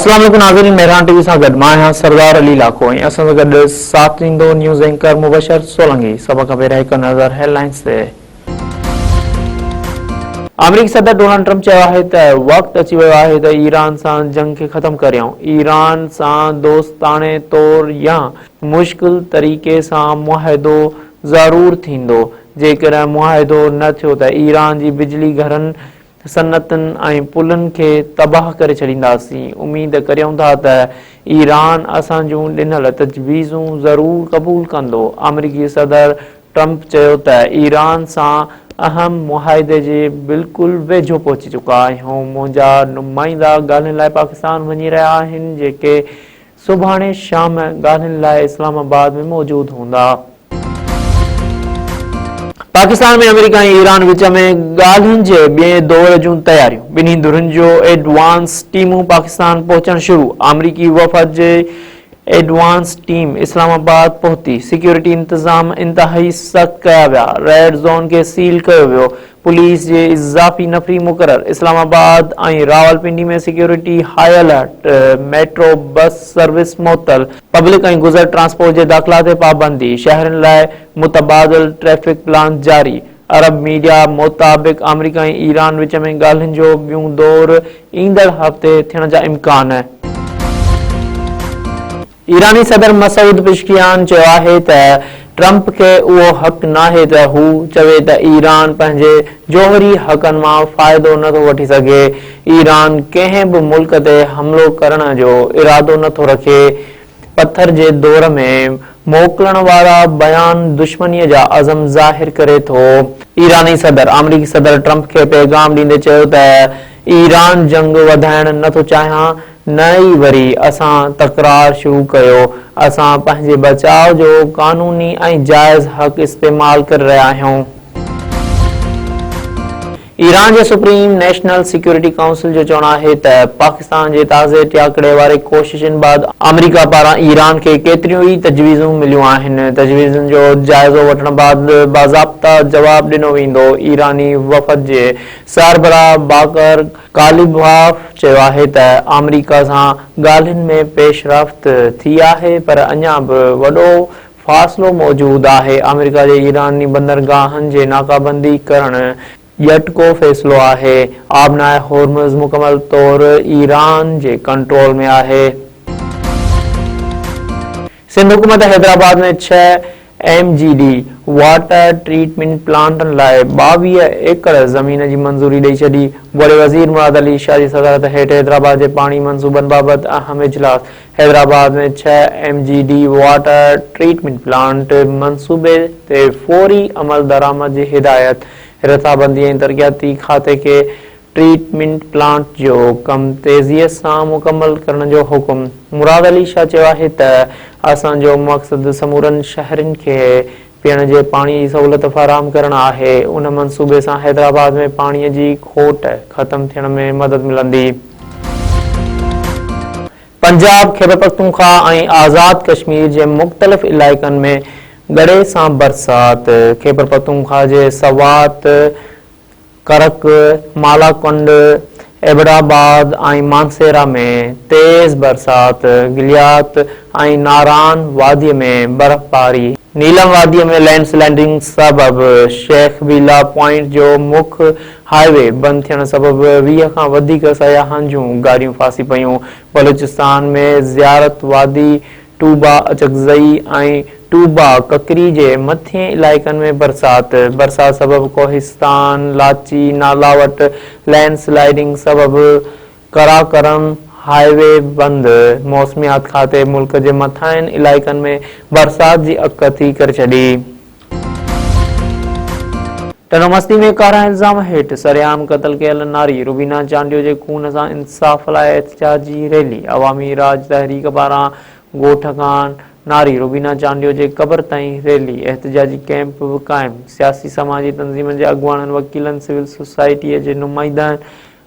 अस्सलाम वालेकुम नाज़रीन, मेहरान टीवी सां गॾु मां आहियां सरदार अली लाखो ऐं असां सां गॾु साथ ॾींदो न्यूज़ एंकर मुबशर सोलंगी। सभ खां पहिरियों हिकु नज़र हेडलाइंस ते। अमेरिकी सदर डोनाल्ड ट्रम्प चयो आहे त वक़्तु अची वियो आहे त ईरान सां जंग खे ख़तमु करियूं। ईरान सां दोस्ताने तौरु या मुश्किल तरीक़े सां मुआहिदो ज़रूरु थींदो। जेकॾहिं मुआहिदो न थियो त ईरान जी बिजली घरनि सनअतुनि ऐं पुलनि खे तबाह करे छॾींदासीं। उमेद करियूं था त ईरान असां जूं ॾिनल तजवीज़ूं ज़रूरु क़बूल कंदो। अमेरिकी सदर ट्रम्प चयो त ईरान सां अहम मुआहिदे जे बिल्कुलु वेझो पहुची चुका आहियूं। मुंहिंजा नुमाइंदा ॻाल्हियुनि लाइ पाकिस्तान वञी रहिया आहिनि, जेके सुभाणे शाम ॻाल्हियुनि लाइ इस्लामाबाद में मौजूदु हूंदा। पाकिस्तान में अमेरिका ऐं ईरान विच में ॻाल्हियुनि जे ॿिए दौर जूं तयारियूं। ॿिन्ही धुरनि जो एडवांस टीमूं पाकिस्तान पहुचण शुरू। अमेरिकी वफ़द जे एडवांस टीम इस्लामाबाद पहुती। सिक्योरिटी इंतज़ाम इंतहाई सख़्त कया विया। रेड ज़ोन खे सील कयो वियो। पुलिस जे इज़ाफ़ी नफ़री मुक़रर। इस्लामाबाद ऐं रावलपिंडी में security high alert. Metro bus service मुअत्तल। पब्लिक ऐं गुज़र ट्रांसपोर्ट जे दाख़िला ते पाबंदी। शहरनि लाइ मुतबादिल ट्रैफ़िक प्लान जारी। अरब मीडिया मुताबिक़ अमेरिका ऐं ईरान विच में ॻाल्हियुनि जो ॿियों दौर ईंदड़ हफ़्ते थियण जा इम्कान। ईरानी सदर मसूद पेज़ेश्कियान चयो आहे त ट्रम्प खे उहो हक़ नाहे त हू चवे त ईरान पंहिंजे जोहरी हक़नि मां फ़ाइदो नथो वठी सघे। ईरान कंहिं बि मुल्क ते हमिलो करण जो इरादो नथो रखे। पत्थर जे दौर में मोकिलण वारा बयान दुश्मनीअ जा अज़म ज़ाहिर करे थो। ईरानी सदर अमेरिकी सदर ट्रम्प खे पैगाम ॾींदे चयो त ईरान जंग वधाइण नथो चाहियां, न ई वरी असां तकरार शुरू कयो। असां पंहिंजे बचाव जो क़ानूनी ऐं जाइज़ हक़ इस्तेमाल करे रहिया आहियूं। ईरान जे सुप्रीम नेशनल सिक्योरिटी काउंसिल जो चवणु आहे त पाकिस्तान जे ताज़े टियाकड़े वारे कोशिशुनि बैदि अमेरिका पारां ईरान खे केतिरियूं ई तजवीज़ूं मिलियूं आहिनि। तजवीज़ुनि जो जाइज़ो वठण बैदि बाज़ाब्ता जवाबु ॾिनो वेंदो। ईरानी वफ़द जे सरबराह बाकर कालिबाफ चयो आहे त अमेरिका सां ॻाल्हियुनि में पेशरफ़्त थी आहे, पर अञा बि वॾो फ़ासिलो मौजूदु आहे। अमेरिका जे ईरानी बंदरगाहनि जे नाकाबंदी करणु यटको फ़ैसिलो आहे। आबनाए होर्मुज़ मुकमल तौर ईरान जे कंट्रोल में आहे। सिंध हुकूमत हैदराबाद में 6 MGD वाटर ट्रीटमेंट प्लांटनि लाइ 22 एकड़ ज़मीन जी मंज़ूरी ॾेई छॾी। वॾे वज़ीर मुराद अली शाह जी सदारत हेठि हैदराबाद जे पाणी मंसूबनि बाबति अहम इजलास। हैदराबाद में 6 MGD वाटर ट्रीटमेंट प्लांट मंसूबे ते फौरी अमल दरामद जी हिदायत। रथाबंदी ऐं तरक़ियाती खाते खे ट्रीटमेंट प्लांट जो कम तेज़ीअ सां मुकमल करण जो हुकुम। मुराद अली शाह चयो आहे त असांजो मक़सदु समूरनि शहरनि खे पीअण जे पाणी जी सहूलियत फ़राहम करणु आहे। उन मंसूबे सां हैदराबाद में पाणीअ जी खोट ख़तमु थियण में मदद मिलंदी। पंजाब, खैबर पख्तूनख्वा ऐं आज़ाद कश्मीर जे मुख़्तलिफ़ इलाइक़नि में गड़े सां बरसात। खैबर पख्तूनख्वा जे सवात, करक, मालाकुंड, एबटाबाद ऐं मानसेरा में तेज़ बरसात। गिलियात ऐं नारान वादीअ में बर्फ़बारी। नीलम वादीअ में लैंडस्लाइडिंग सबबि शेख बीला पॉइंट जो मुख्य हाईवे बंदि थियण सबबि 20 खां वधीक सयाहनि जूं गाॾियूं फासी पयूं। बलूचिस्तान में ज़ियारत वादी, टूबा अचकज़ई ऐं टूबा ककरी जे मथिएं इलाइक़नि में बरसात सबबि कोहिस्तान, लाची, नालावट लैंडस्लाइडिंग सबबि कराकरम हाईवे बंदि। मौसमियात खाते मुल्क जे मथांहनि इलाइक़नि में बरसात जी अकथी करे छॾी। टनोमस्ती में कारा इल्ज़ाम हेठि सरेआम क़त्ल कयल नारी रुबीना चांडियो जे खून सां इंसाफ़ लाइ एहतिजाजी रैली। अवामी राज तहरीक पारां ॻोठ खां नारी रुबीना चांडियो जे क़ब्र ताईं रैली। एहतिजाजी कैंप बि क़ाइम। सियासी समाजी तंज़ीमनि जे अॻुवाणनि, वकीलनि, सिविल सोसाइटीअ जे नुमाइंदनि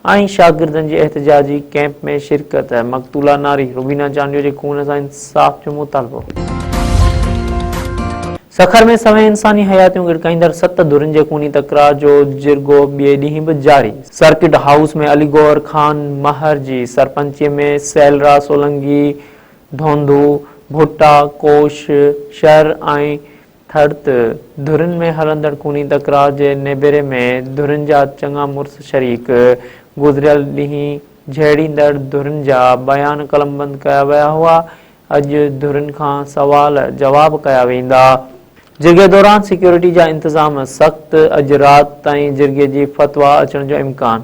ऐं शागिर्दनि जी एहतिजाजी कैंप में शिरकत। मक़तूला नारी रुबीना चांडियो जे खून सां इंसाफ़ जो मुतालबो। सखर में सवें इंसानी हयातियूं गिड़काईंदड़ 7 धुरनि जे खूनी तकरार जो जिरगो ॿिए ॾींहुं बि जारी। सर्किट हाउस में अलीगौर खान महर जी सरपंचीअ में सैलरा सोलंगी धोंधू भुट्टा कोश शहर ऐं थड़त धुरनि में हलंदड़ खूनी तकरार जे नेबेरे में धुरनि जा चङा मुड़ुस शरीक। गुज़िरियल ॾींहुं झेड़ींदड़ धुरनि जा बयान कलमबंद कया विया हुआ। अॼु धुरनि खां सवाल जवाब कया वेंदा। जिरगे दौरान सिक्योरिटी जा इंतजाम सख्त। अॼु राति ताईं जिरगे जी फतवा अचण जो इम्कान।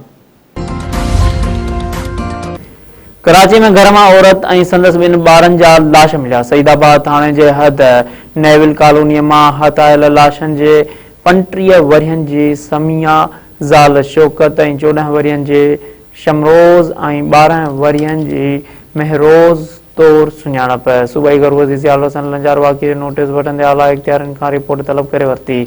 कराची में घर मां औरत ऐं संदसि 2 ॿारनि जा लाश मिलिया। सईदाबाद थाणे जे हद नेविल कॉलोनीअ मां हथायल लाशनि जे 35 वरियनि जी समिया ज़ाल शौकत ऐं 14 वरियनि जे शमरोज़ ऐं 12 वरियनि जी महरोज़ तौर सुञाणप। सूबाई घरवज़ीर ज़ियाउल हसन लंजार वाक़िए जो नोटिस वठंदे आला इख्तियारनि खां रिपोर्ट तलब करे वरिती।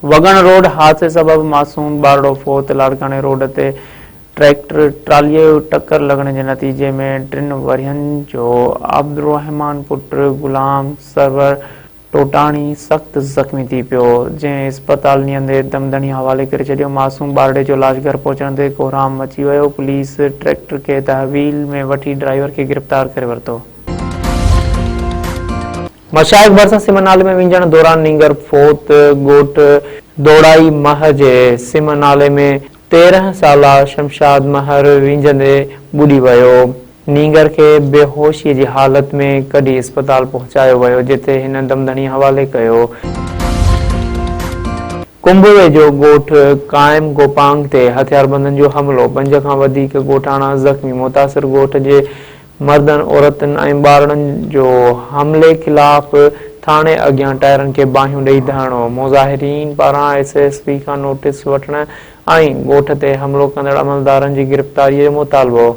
वगण रोड हादसे सबबि मासूम ॿारड़ो फोत। लाड़काने रोड ते ट्रैक्टर ट्रालीअ जो टक्कर लॻण जे नतीजे में 3 वरियनि जो अब्दुर्रहमान पुट गुलाम सरवर टोटाणी सख़्त ज़ख़्मी थी पियो, जंहिं इस्पताल निहंदे दमदणी हवाले करे छॾियो। मासूम ॿारड़े जो लाश घर पहुचण ते कोहराम मची वियो। पुलिस ट्रैक्टर खे तहवील में वठी ड्राइवर खे गिरफ़्तार करे वरितो। मशाइख भरिसां सिम नाले में विंझण दौरान नींगर फोत। ॻोठ दोड़ाई मह जे सिम नाले में 13 साला शमशाद महर विंझंदे ॿुॾी वियो। नींगर खे बेहोशीअ जी हालत में कढी इस्पताल पहुचायो वियो, जिथे हिन दमदणी हवाले कयो। कुंभ वेझो ॻोठ काइम गोपांग ते हथियारबंदनि जो हमलो। 5 खां वधीक ॻोठाणा ज़ख़्मी। मुतासिर ॻोठ जे मर्दनि औरतुनि ऐं ॿारनि जो हमले ख़िलाफ़ थाणे अॻियां टायरनि खे बाहियूं ॾेई धरणो। मुज़ाहिरीन पारां SSP खां नोटिस वठण ऐं ॻोठ ते हमलो कंदड़ अमलदारनि जी गिरफ़्तारीअ जो मुतालबो।